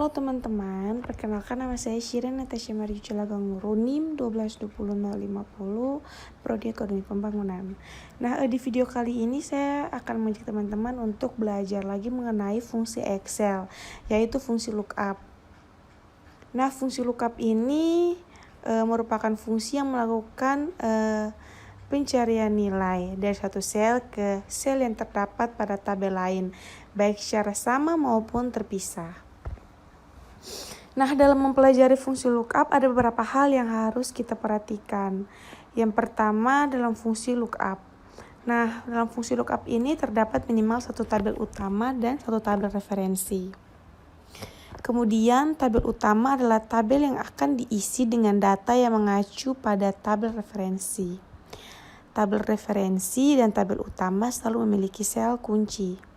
Halo teman-teman, perkenalkan nama saya Shirin Natasha Mariu Celagangguru, NIM 1220050, Prodi Ekonomi Pembangunan. Nah, di video kali ini saya akan mengajak teman-teman untuk belajar lagi mengenai fungsi Excel, yaitu fungsi lookup. Nah, fungsi lookup ini merupakan fungsi yang melakukan pencarian nilai dari satu sel ke sel yang terdapat pada tabel lain, baik secara sama maupun terpisah. Nah, dalam mempelajari fungsi lookup ada beberapa hal yang harus kita perhatikan. Yang pertama dalam fungsi lookup. Nah, dalam fungsi lookup ini terdapat minimal satu tabel utama dan satu tabel referensi. Kemudian tabel utama adalah tabel yang akan diisi dengan data yang mengacu pada tabel referensi. Tabel referensi dan tabel utama selalu memiliki sel kunci.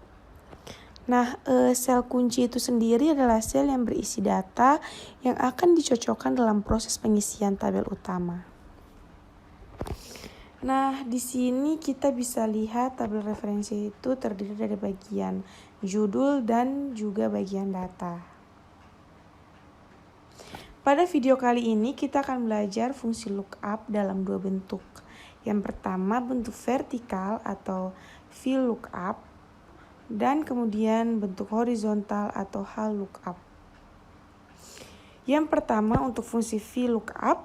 Nah, sel kunci itu sendiri adalah sel yang berisi data yang akan dicocokkan dalam proses pengisian tabel utama. Nah, di sini kita bisa lihat tabel referensi itu terdiri dari bagian judul dan juga bagian data. Pada video kali ini kita akan belajar fungsi lookup dalam dua bentuk. Yang pertama bentuk vertikal atau VLOOKUP, dan kemudian bentuk horizontal atau HLOOKUP. Yang pertama untuk fungsi VLOOKUP,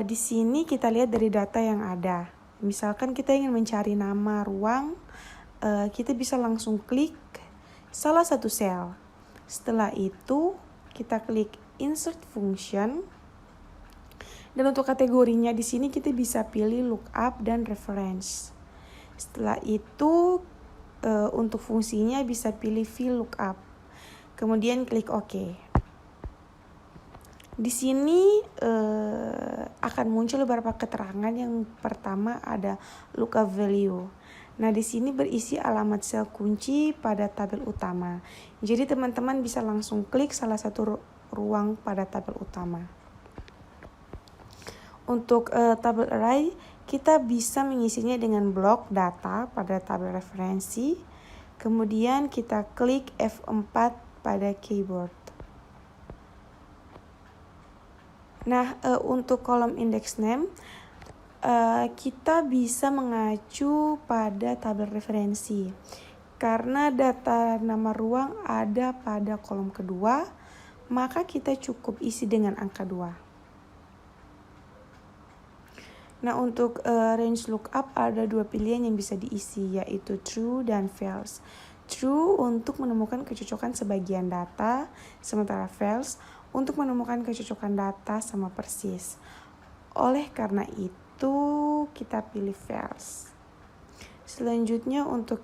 di sini kita lihat dari data yang ada. Misalkan kita ingin mencari nama ruang, kita bisa langsung klik salah satu sel. Setelah itu kita klik insert function. Dan untuk kategorinya di sini kita bisa pilih lookup dan reference. Setelah itu untuk fungsinya bisa pilih VLOOKUP. Kemudian klik OK. Di sini akan muncul beberapa keterangan. Yang pertama ada lookup value. Nah, di sini berisi alamat sel kunci pada tabel utama. Jadi teman-teman bisa langsung klik salah satu ruang pada tabel utama. Untuk tabel array, kita bisa mengisinya dengan blok data pada tabel referensi. Kemudian kita klik F4 pada keyboard. Nah, untuk kolom index name, kita bisa mengacu pada tabel referensi. Karena data nama ruang ada pada kolom kedua, maka kita cukup isi dengan angka 2. Nah, untuk range lookup ada dua pilihan yang bisa diisi, yaitu true dan false. True untuk menemukan kecocokan sebagian data, sementara false untuk menemukan kecocokan data sama persis. Oleh karena itu, kita pilih false. Selanjutnya untuk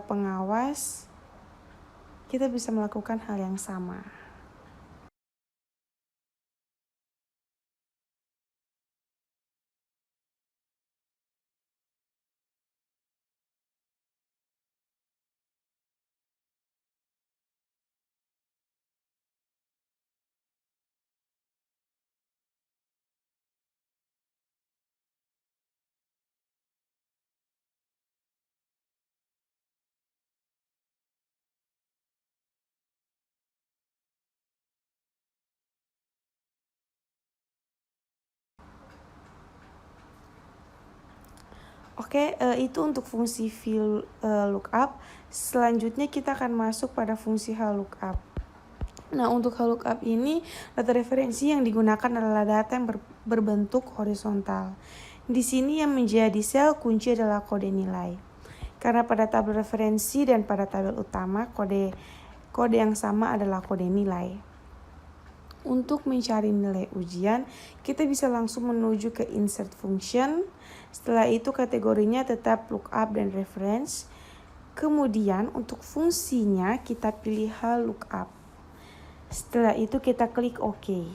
pengawas, kita bisa melakukan hal yang sama. Oke, itu untuk fungsi VLOOKUP. Selanjutnya kita akan masuk pada fungsi HLOOKUP. Nah, untuk HLOOKUP ini data referensi yang digunakan adalah data yang berbentuk horizontal. Di sini yang menjadi sel kunci adalah kode nilai. Karena pada tabel referensi dan pada tabel utama kode yang sama adalah kode nilai. Untuk mencari nilai ujian, kita bisa langsung menuju ke insert function. Setelah itu kategorinya tetap lookup dan reference. Kemudian untuk fungsinya kita pilih HLOOKUP. Setelah itu kita klik OK.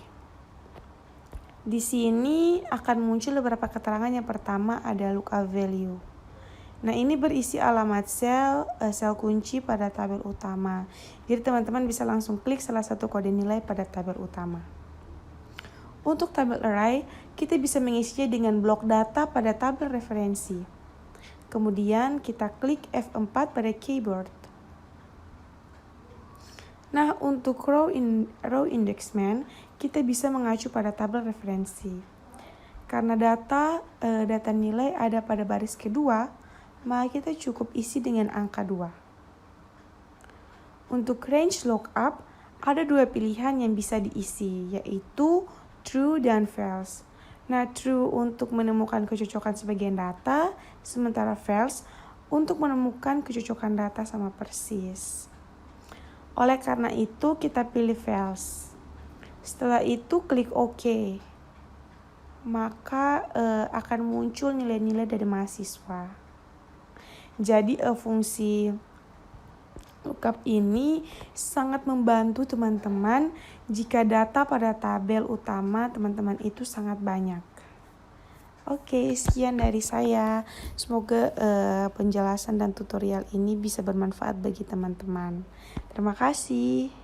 Di sini akan muncul beberapa keterangan. Yang pertama ada lookup value. Nah, ini berisi alamat sel kunci pada tabel utama. Jadi teman-teman bisa langsung klik salah satu kode nilai pada tabel utama. Untuk tabel array, kita bisa mengisinya dengan blok data pada tabel referensi. Kemudian kita klik F4 pada keyboard. Nah, untuk row indexment, kita bisa mengacu pada tabel referensi. Karena data nilai ada pada baris kedua, maka kita cukup isi dengan angka 2. Untuk range lookup, ada 2 pilihan yang bisa diisi, yaitu true dan false. Nah, true untuk menemukan kecocokan sebagian data, sementara false untuk menemukan kecocokan data sama persis. Oleh karena itu, kita pilih false. Setelah itu, klik OK. Maka akan muncul nilai-nilai dari mahasiswa. Jadi, fungsi lookup ini sangat membantu teman-teman jika data pada tabel utama teman-teman itu sangat banyak. Oke, sekian dari saya. Semoga penjelasan dan tutorial ini bisa bermanfaat bagi teman-teman. Terima kasih.